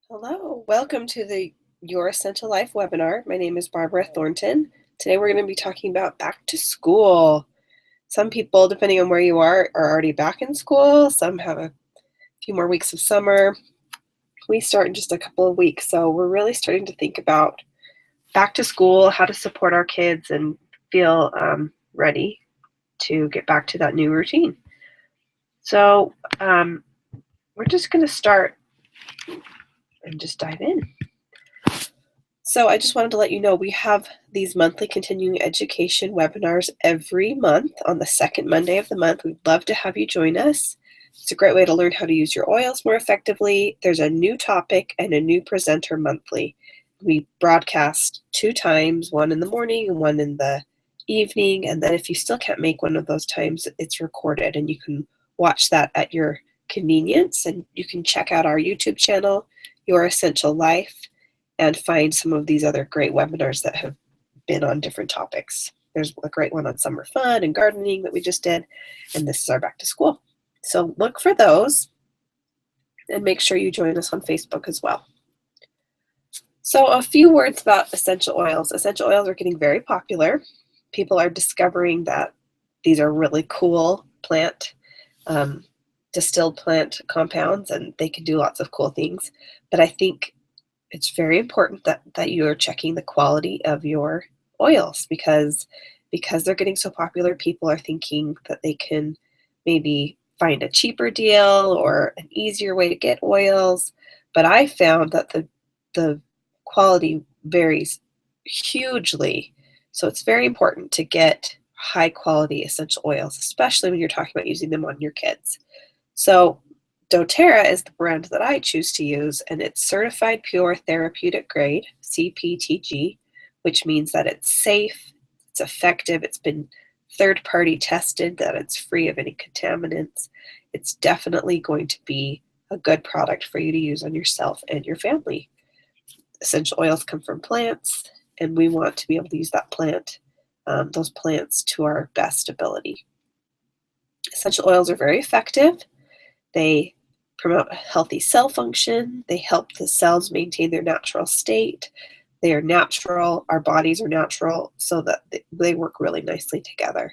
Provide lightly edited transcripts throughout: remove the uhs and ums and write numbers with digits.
Hello, welcome to the Your Essential Life webinar. My name is Barbara Thornton. Today we're going to be talking about back to school. Some people, depending on where you are already back in school. Some have a few more weeks of summer. We start in just a couple of weeks, so we're really starting to think about back to school, how to support our kids and feel ready to get back to that new routine. So we're just going to start and just dive in. So I just wanted to let you know we have these monthly continuing education webinars every month on the second Monday of the month. We'd love to have you join us. It's a great way to learn how to use your oils more effectively. There's a new topic and a new presenter monthly. We broadcast 2 times, one in the morning and one in the evening. And then if you still can't make one of those times, it's recorded and you can watch that at your convenience. And you can check out our YouTube channel, Your Essential Life, and find some of these other great webinars that have been on different topics. There's a great one on summer fun and gardening that we just did, and this is our back to school. So look for those and make sure you join us on Facebook as well. So a few words about essential oils. Essential oils are getting very popular. People are discovering that these are really cool distilled plant compounds, and they can do lots of cool things. But I think it's very important that you are checking the quality of your oils because they're getting so popular, people are thinking that they can maybe find a cheaper deal or an easier way to get oils. But I found that the quality varies hugely. So it's very important to get high quality essential oils, especially when you're talking about using them on your kids. So doTERRA is the brand that I choose to use, and it's certified pure therapeutic grade, CPTG, which means that it's safe, it's effective, it's been third-party tested, that it's free of any contaminants. It's definitely going to be a good product for you to use on yourself and your family. Essential oils come from plants, and we want to be able to use those plants to our best ability. Essential oils are very effective. They promote healthy cell function. They help the cells maintain their natural state. They are natural. Our bodies are natural, so that they work really nicely together.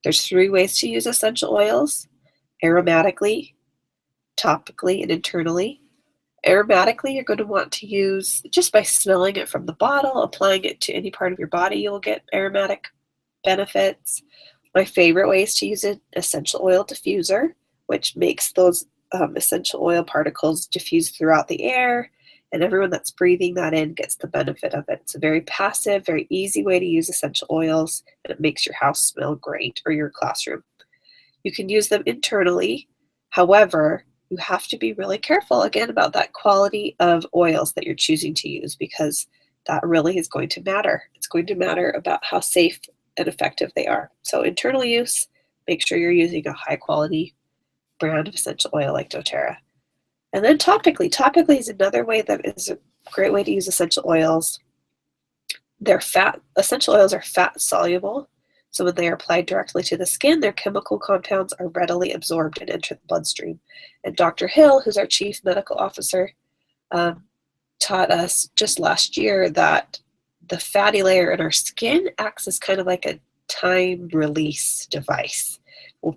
There's 3 ways to use essential oils: aromatically, topically, and internally. Aromatically, you're going to want to use just by smelling it from the bottle, applying it to any part of your body, you'll get aromatic benefits. My favorite way is to use an essential oil diffuser, which makes those essential oil particles diffuse throughout the air, and everyone that's breathing that in gets the benefit of it. It's a very passive, very easy way to use essential oils, and it makes your house smell great, or your classroom. You can use them internally. However, you have to be really careful, again, about that quality of oils that you're choosing to use, because that really is going to matter. It's going to matter about how safe and effective they are. So internal use, make sure you're using a high quality brand of essential oil like doTERRA. And then topically. Topically is another way that is a great way to use essential oils. Essential oils are fat soluble, so when they are applied directly to the skin, their chemical compounds are readily absorbed and enter the bloodstream. And Dr. Hill, who's our chief medical officer, taught us just last year that the fatty layer in our skin acts as kind of like a time release device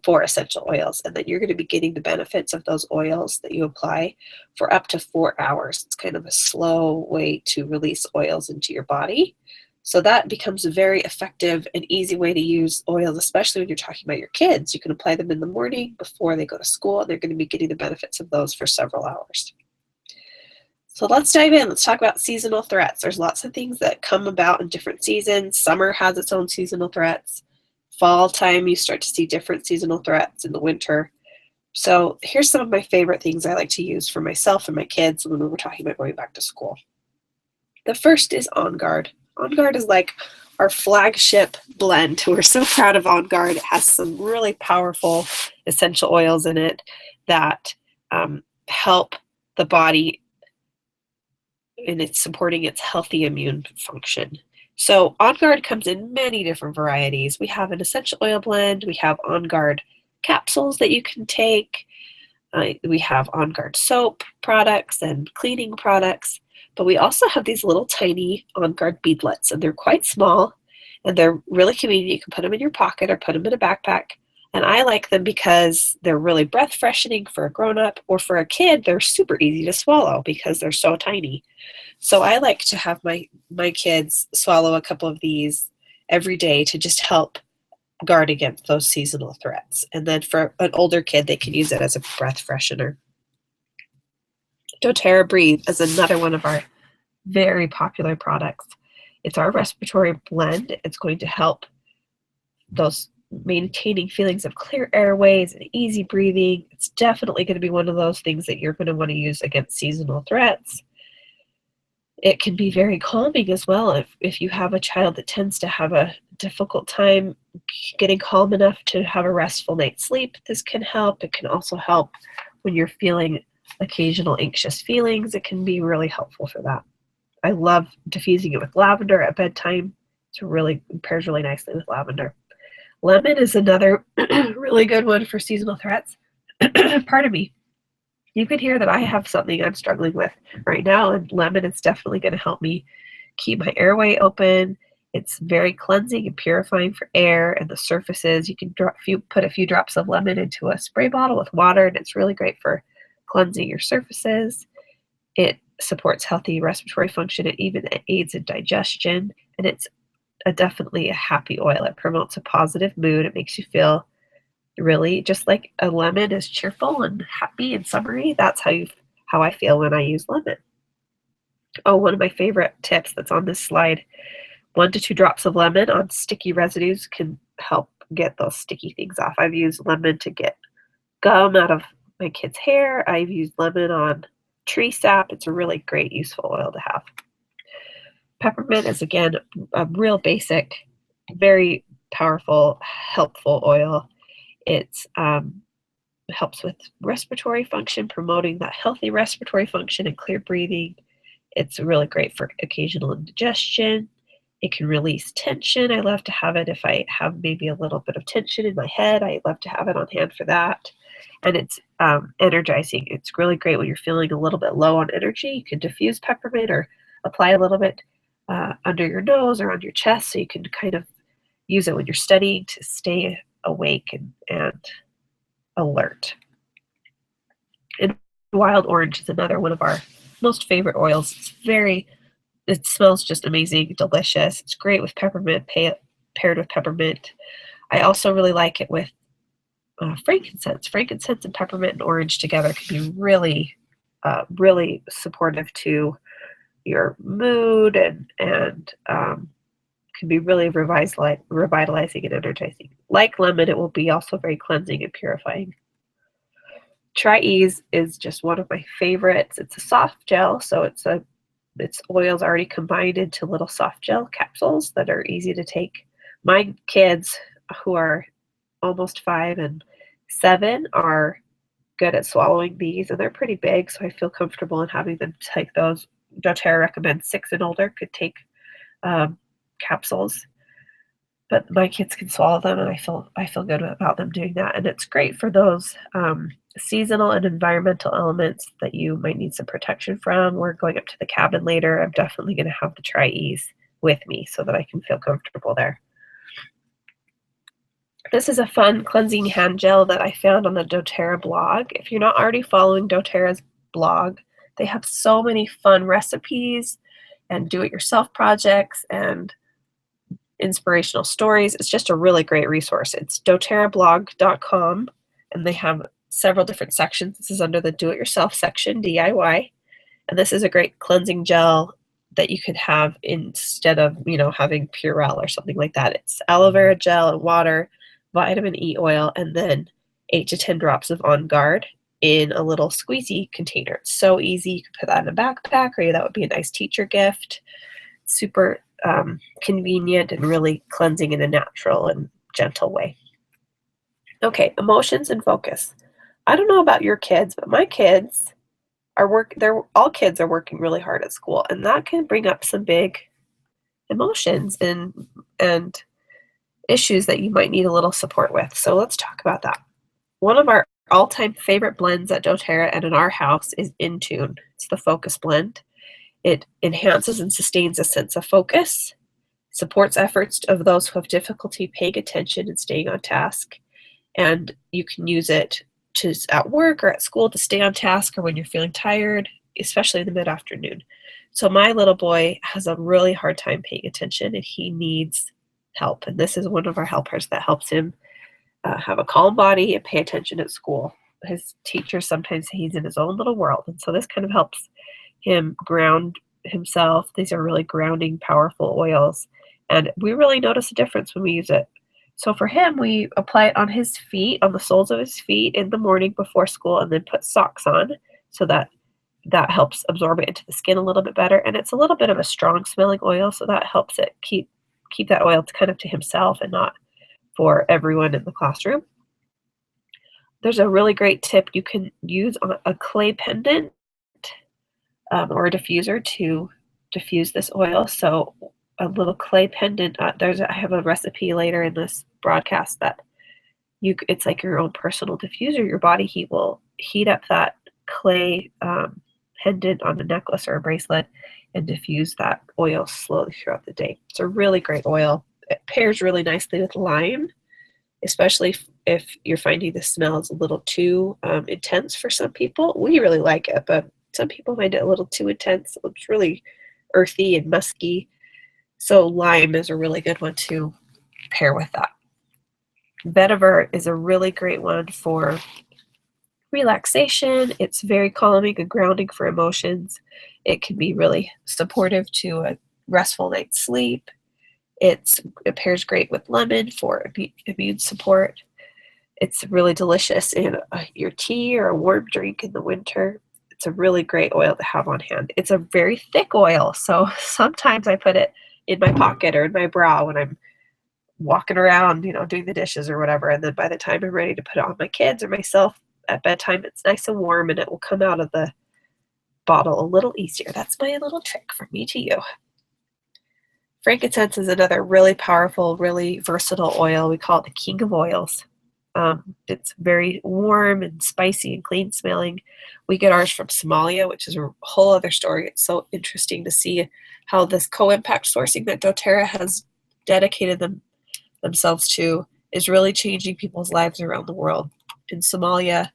for essential oils, and that you're going to be getting the benefits of those oils that you apply for up to 4 hours. It's kind of a slow way to release oils into your body. So that becomes a very effective and easy way to use oils, especially when you're talking about your kids. You can apply them in the morning before they go to school, and they're going to be getting the benefits of those for several hours. So let's dive in. Let's talk about seasonal threats. There's lots of things that come about in different seasons. Summer has its own seasonal threats. Fall time, you start to see different seasonal threats in the winter. So here's some of my favorite things I like to use for myself and my kids when we're talking about going back to school. The first is On Guard. On Guard is like our flagship blend. We're so proud of On Guard. It has some really powerful essential oils in it that help the body, and it's supporting its healthy immune function. So On Guard comes in many different varieties. We have an essential oil blend. We have On Guard capsules that you can take. We have On Guard soap products and cleaning products, but we also have these little tiny On Guard beadlets, and they're quite small, and they're really convenient. You can put them in your pocket or put them in a backpack. And I like them because they're really breath freshening for a grown-up, or for a kid, they're super easy to swallow because they're so tiny. So I like to have my kids swallow a couple of these every day to just help guard against those seasonal threats. And then for an older kid, they can use it as a breath freshener. doTERRA Breathe is another one of our very popular products. It's our respiratory blend. It's going to help those maintaining feelings of clear airways and easy breathing. It's definitely going to be one of those things that you're going to want to use against seasonal threats. It can be very calming as well if you have a child that tends to have a difficult time getting calm enough to have a restful night's sleep. This can help. It can also help when you're feeling occasional anxious feelings. It can be really helpful for that. I love diffusing it with lavender at bedtime. It pairs really nicely with lavender. Lemon is another really good one for seasonal threats. Pardon me. You can hear that I have something I'm struggling with right now, and lemon is definitely going to help me keep my airway open. It's very cleansing and purifying for air and the surfaces. You can put a few drops of lemon into a spray bottle with water, and it's really great for cleansing your surfaces. It supports healthy respiratory function. It even aids in digestion, and it's definitely a happy oil. It promotes a positive mood. It makes you feel really just like a lemon is cheerful and happy and summery. That's how I feel when I use lemon. Oh, one of my favorite tips that's on this slide, 1 to 2 drops of lemon on sticky residues can help get those sticky things off. I've used lemon to get gum out of my kids' hair. I've used lemon on tree sap. It's a really great, useful oil to have. Peppermint is, again, a real basic, very powerful, helpful oil. It helps with respiratory function, promoting that healthy respiratory function and clear breathing. It's really great for occasional indigestion. It can release tension. I love to have it if I have maybe a little bit of tension in my head. I love to have it on hand for that. And it's energizing. It's really great when you're feeling a little bit low on energy. You can diffuse peppermint or apply a little bit under your nose or on your chest, so you can kind of use it when you're studying to stay awake and alert. And wild orange is another one of our most favorite oils. It smells just amazing, delicious. It's great with peppermint, paired with peppermint. I also really like it with frankincense. Frankincense and peppermint and orange together can be really, really supportive to your mood and can be really revitalizing and energizing. Like lemon, it will be also very cleansing and purifying. Tri-Ease is just one of my favorites. It's a soft gel, so its oils already combined into little soft gel capsules that are easy to take. My kids, who are almost 5 and 7, are good at swallowing these, and they're pretty big, so I feel comfortable in having them take those. doTERRA recommends 6 and older could take capsules, but my kids can swallow them, and I feel good about them doing that. And it's great for those seasonal and environmental elements that you might need some protection from. We're going up to the cabin later. I'm definitely going to have the Tri-Ease with me so that I can feel comfortable there. This is a fun cleansing hand gel that I found on the doTERRA blog. If you're not already following doTERRA's blog, they have so many fun recipes and do-it-yourself projects and inspirational stories. It's just a really great resource. It's doterrablog.com, and they have several different sections. This is under the do-it-yourself section, DIY, and this is a great cleansing gel that you could have instead of, having Purell or something like that. It's aloe vera gel and water, vitamin E oil, and then 8 to 10 drops of On Guard in a little squeezy container. It's so easy. You could put that in a backpack, or that would be a nice teacher gift. Super convenient and really cleansing in a natural and gentle way. Okay, emotions and focus. I don't know about your kids, but my kids all kids are working really hard at school, and that can bring up some big emotions and issues that you might need a little support with. So let's talk about that. One of our all-time favorite blends at doTERRA and in our house is Intune. It's the focus blend. It enhances and sustains a sense of focus, supports efforts of those who have difficulty paying attention and staying on task, and you can use it at work or at school to stay on task or when you're feeling tired, especially in the mid-afternoon. So my little boy has a really hard time paying attention and he needs help. And this is one of our helpers that helps him have a calm body and pay attention at school. His teachers sometimes say he's in his own little world. And so this kind of helps him ground himself. These are really grounding, powerful oils. And we really notice a difference when we use it. So for him, we apply it on his feet, on the soles of his feet in the morning before school, and then put socks on so that helps absorb it into the skin a little bit better. And it's a little bit of a strong smelling oil, so that helps it keep that oil kind of to himself and not for everyone in the classroom. There's a really great tip. You can use a clay pendant or a diffuser to diffuse this oil. So a little clay pendant. I have a recipe later in this broadcast that it's like your own personal diffuser. Your body heat will heat up that clay pendant on a necklace or a bracelet and diffuse that oil slowly throughout the day. It's a really great oil. It pairs really nicely with lime, especially if you're finding the smell is a little too intense for some people. We really like it, but some people find it a little too intense. It's really earthy and musky. So lime is a really good one to pair with that. Vetiver is a really great one for relaxation. It's very calming and grounding for emotions. It can be really supportive to a restful night's sleep. It pairs great with lemon for immune support. It's really delicious in your tea or a warm drink in the winter. It's a really great oil to have on hand. It's a very thick oil, so sometimes I put it in my pocket or in my bra when I'm walking around, doing the dishes or whatever. And then by the time I'm ready to put it on my kids or myself at bedtime, it's nice and warm and it will come out of the bottle a little easier. That's my little trick from me to you. Frankincense is another really powerful, really versatile oil. We call it the king of oils. It's very warm and spicy and clean smelling. We get ours from Somalia, which is a whole other story. It's so interesting to see how this co-impact sourcing that doTERRA has dedicated themselves to is really changing people's lives around the world. In Somalia,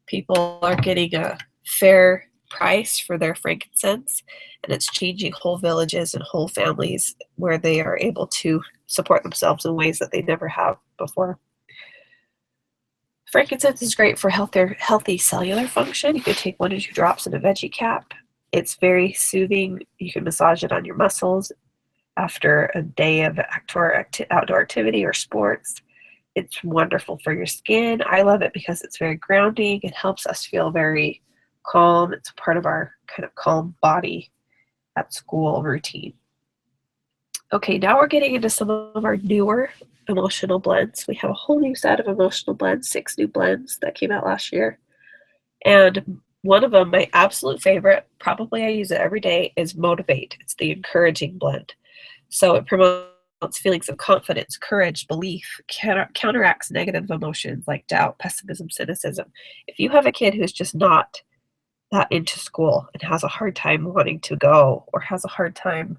people are getting a fair price for their frankincense, and it's changing whole villages and whole families where they are able to support themselves in ways that they never have before. Frankincense is great for healthy cellular function. You could take 1 or 2 drops in a veggie cap. It's very soothing. You can massage it on your muscles after a day of outdoor activity or sports. It's wonderful for your skin. I love it because it's very grounding. It helps us feel very calm. It's part of our kind of calm body at school routine. Okay, now we're getting into some of our newer emotional blends. We have a whole new set of emotional blends, 6 new blends that came out last year. And one of them, my absolute favorite, probably I use it every day, is Motivate. It's the encouraging blend. So it promotes feelings of confidence, courage, belief, counteracts negative emotions like doubt, pessimism, cynicism. If you have a kid who's just not that into school and has a hard time wanting to go or has a hard time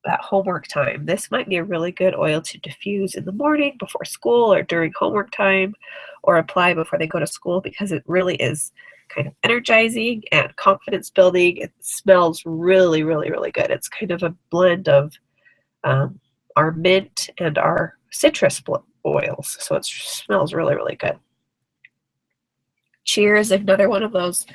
at homework time, this might be a really good oil to diffuse in the morning before school or during homework time or apply before they go to school, because it really is kind of energizing and confidence building. It smells really, really, really good. It's kind of a blend of our mint and our citrus oils, so it smells really, really good. Cheer is another one of those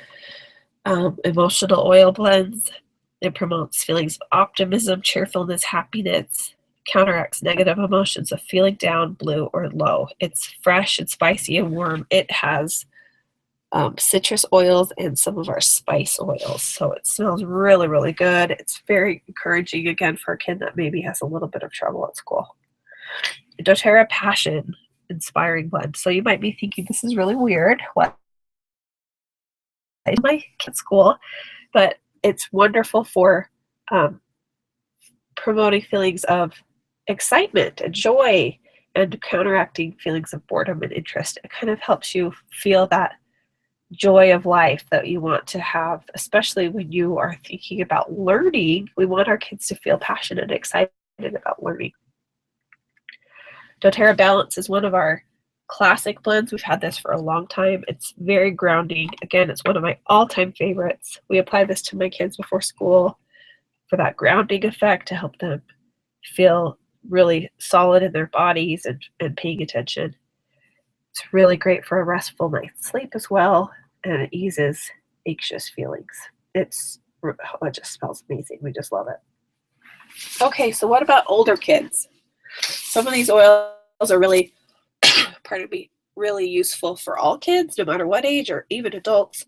emotional oil blends. It promotes feelings of optimism, cheerfulness, happiness, counteracts negative emotions of feeling down, blue, or low. It's fresh and spicy and warm. It has citrus oils and some of our spice oils, so it smells really, really good. It's very encouraging, again, for a kid that maybe has a little bit of trouble at school. doTERRA Passion Inspiring Blend. So you might be thinking, this is really weird. What in my kid's school? But it's wonderful for promoting feelings of excitement and joy and counteracting feelings of boredom and interest. It kind of helps you feel that joy of life that you want to have, especially when you are thinking about learning. We want our kids to feel passionate and excited about learning. doTERRA Balance is one of our classic blends. We've had this for a long time. It's very grounding. Again, it's one of my all-time favorites. We apply this to my kids before school for that grounding effect to help them feel really solid in their bodies and paying attention. It's really great for a restful night's sleep as well, and it eases anxious feelings. It just smells amazing. We just love it. Okay, so what about older kids? Some of these oils are really, pardon me, really useful for all kids, no matter what age or even adults.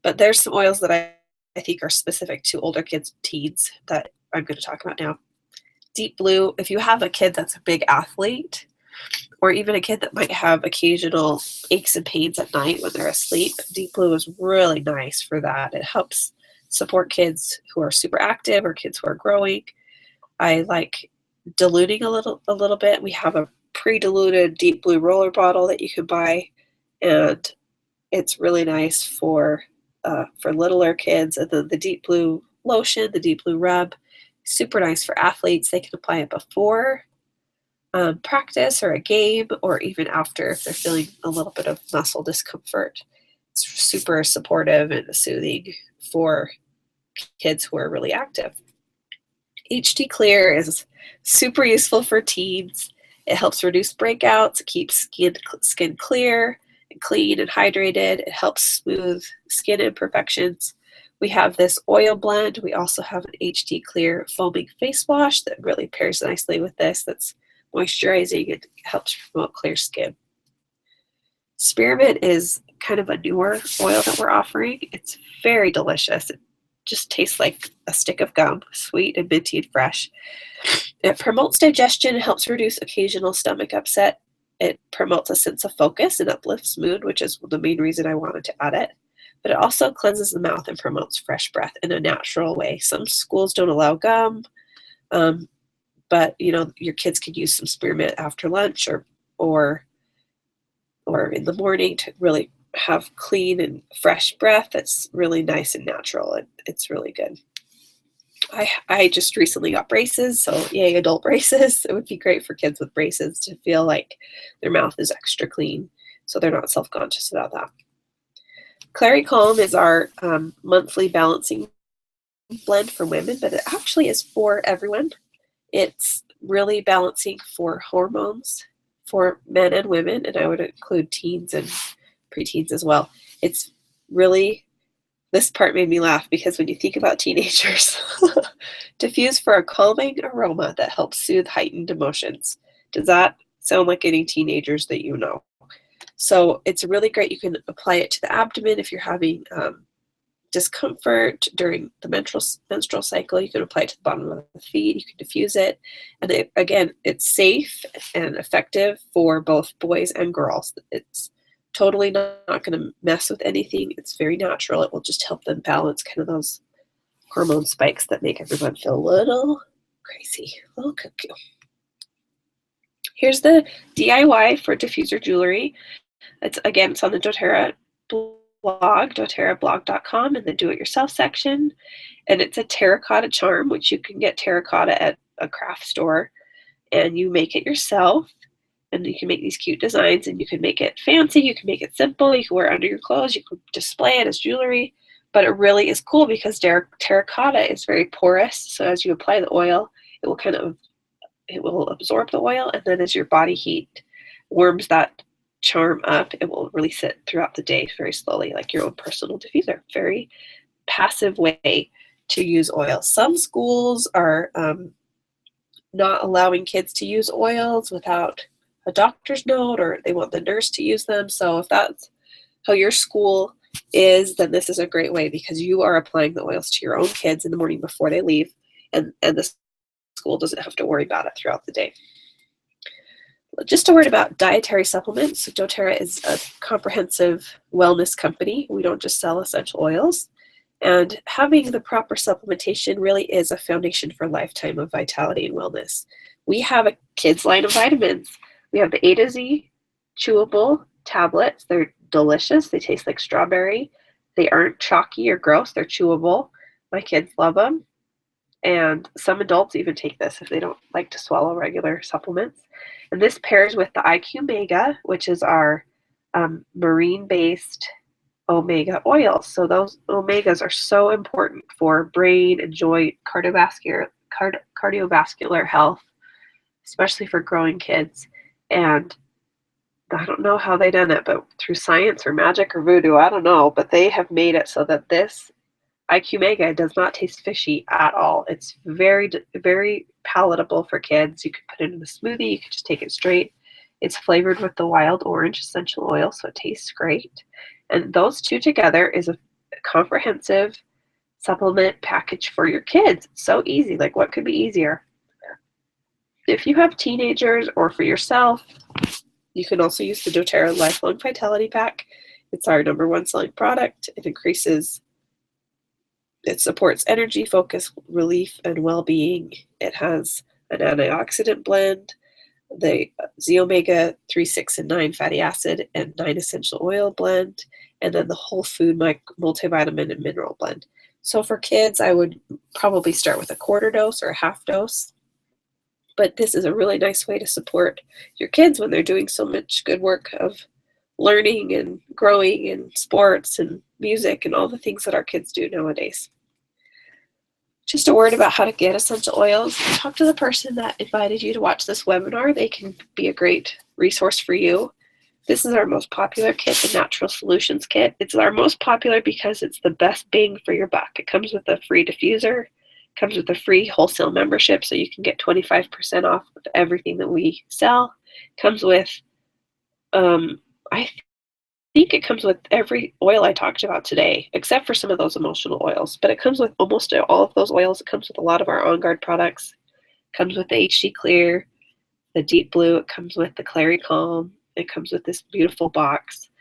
But there's some oils that I think are specific to older kids, teens, that I'm going to talk about now. Deep Blue, if you have a kid that's a big athlete, or even a kid that might have occasional aches and pains at night when they're asleep, Deep Blue is really nice for that. It helps support kids who are super active or kids who are growing. I like diluting a little bit. We have a pre-diluted Deep Blue roller bottle that you can buy, and it's really nice for littler kids. And then the Deep Blue lotion, the Deep Blue rub, super nice for athletes. They can apply it before practice or a game, or even after if they're feeling a little bit of muscle discomfort. It's super supportive and soothing for kids who are really active. HD Clear is super useful for teens. It helps reduce breakouts, it keeps skin clear and clean and hydrated. It helps smooth skin imperfections. We have this oil blend. We also have an HD Clear foaming face wash that really pairs nicely with this. That's moisturizing and helps promote clear skin. Spearmint is kind of a newer oil that we're offering. It's very delicious. It just tastes like a stick of gum, sweet and minty and fresh. It promotes digestion, helps reduce occasional stomach upset. It promotes a sense of focus and uplifts mood, which is the main reason I wanted to add it. But it also cleanses the mouth and promotes fresh breath in a natural way. Some schools don't allow gum, but your kids could use some spearmint after lunch or in the morning to really have clean and fresh breath that's really nice and natural, and it's really good. I just recently got braces, so yay, adult braces. It would be great for kids with braces to feel like their mouth is extra clean, so they're not self-conscious about that. Clary Calm is our monthly balancing blend for women, but it actually is for everyone. It's really balancing for hormones for men and women, and I would include teens and preteens as well. It's really, this part made me laugh because when you think about teenagers, diffuse for a calming aroma that helps soothe heightened emotions. Does that sound like any teenagers that you know? So it's really great. You can apply it to the abdomen if you're having discomfort during the menstrual cycle. You can apply it to the bottom of the feet. You can diffuse it. And again, it's safe and effective for both boys and girls. It's totally not going to mess with anything. It's very natural. It will just help them balance kind of those hormone spikes that make everyone feel a little crazy, a little cuckoo. Here's the DIY for diffuser jewelry. It's on the doTERRA blog, doTERRAblog.com, in the do-it-yourself section. And it's a terracotta charm, which you can get terracotta at a craft store, and you make it yourself. And you can make these cute designs, and you can make it fancy, you can make it simple, you can wear it under your clothes, you can display it as jewelry. But it really is cool because terracotta is very porous. So as you apply the oil, it will absorb the oil, and then as your body heat warms that charm up, it will release it throughout the day very slowly, like your own personal diffuser. Very passive way to use oil. Some schools are not allowing kids to use oils without a doctor's note, or they want the nurse to use them. So if that's how your school is, then this is a great way because you are applying the oils to your own kids in the morning before they leave, and the school doesn't have to worry about it throughout the day. Just a word about dietary supplements. So doTERRA is a comprehensive wellness company. We don't just sell essential oils. And having the proper supplementation really is a foundation for a lifetime of vitality and wellness. We have a kids line of vitamins. We have the A to Z chewable tablets. They're delicious. They taste like strawberry. They aren't chalky or gross. They're chewable. My kids love them. And some adults even take this if they don't like to swallow regular supplements. And this pairs with the IQ Mega, which is our marine-based omega oils. So those omegas are so important for brain and joint cardiovascular health, especially for growing kids. And I don't know how they done it, but through science or magic or voodoo, I don't know, but they have made it so that this IQ Mega does not taste fishy at all. It's very, very palatable for kids. You could put it in a smoothie. You could just take it straight. It's flavored with the wild orange essential oil, so it tastes great. And those two together is a comprehensive supplement package for your kids. It's so easy. Like, what could be easier? If you have teenagers or for yourself, you can also use the doTERRA Lifelong Vitality Pack. It's our #1 selling product. It supports energy, focus, relief, and well-being. It has an antioxidant blend, the Z-Omega 3, 6, and 9 fatty acid and 9 essential oil blend, and then the whole food multivitamin and mineral blend. So for kids, I would probably start with a quarter dose or a half dose. But this is a really nice way to support your kids when they're doing so much good work of learning and growing and sports and music and all the things that our kids do nowadays. Just a word about how to get essential oils. Talk to the person that invited you to watch this webinar. They can be a great resource for you. This is our most popular kit, the Natural Solutions Kit. It's our most popular because it's the best bang for your buck. It comes with a free diffuser, comes with a free wholesale membership, so you can get 25% off of everything that we sell. Comes with, I think it comes with every oil I talked about today, except for some of those emotional oils. But it comes with almost all of those oils. It comes with a lot of our On Guard products. It comes with the HD Clear, the Deep Blue. It comes with the Clary Calm. It comes with this beautiful box.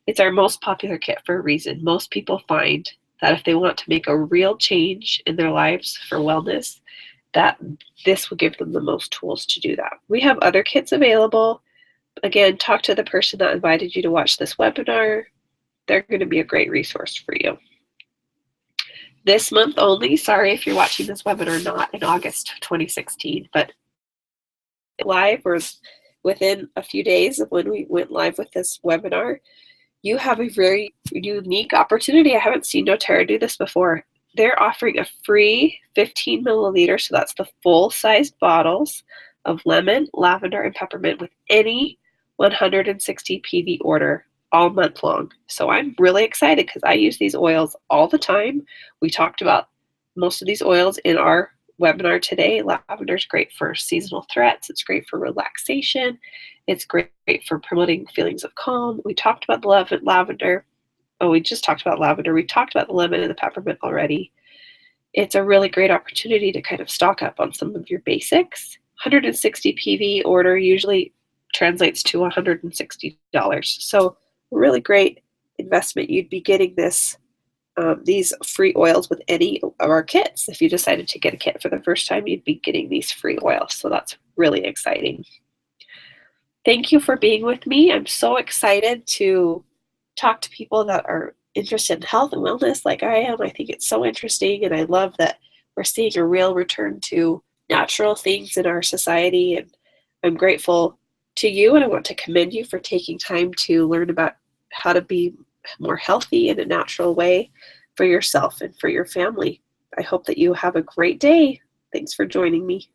It's our most popular kit for a reason. Most people find that if they want to make a real change in their lives for wellness, that this will give them the most tools to do that. We have other kits available. Again, talk to the person that invited you to watch this webinar. They're going to be a great resource for you. This month only, sorry if you're watching this webinar not in August 2016, but live or within a few days of when we went live with this webinar, you have a very unique opportunity. I haven't seen doTERRA do this before. They're offering a free 15 milliliter, so that's the full-sized bottles of lemon, lavender, and peppermint with any 160 PV order all month long. So I'm really excited because I use these oils all the time. We talked about most of these oils in our webinar today. Lavender is great for seasonal threats. It's great for relaxation. It's great for promoting feelings of calm. We talked about the lavender. Oh, we just talked about lavender. We talked about the lemon and the peppermint already. It's a really great opportunity to kind of stock up on some of your basics. 160 PV order usually translates to $160. So really great investment. You'd be getting these free oils with any of our kits. If you decided to get a kit for the first time, you'd be getting these free oils. So that's really exciting. Thank you for being with me. I'm so excited to talk to people that are interested in health and wellness like I am. I think it's so interesting, and I love that we're seeing a real return to natural things in our society, and I'm grateful to you, and I want to commend you for taking time to learn about how to be more healthy in a natural way for yourself and for your family. I hope that you have a great day. Thanks for joining me.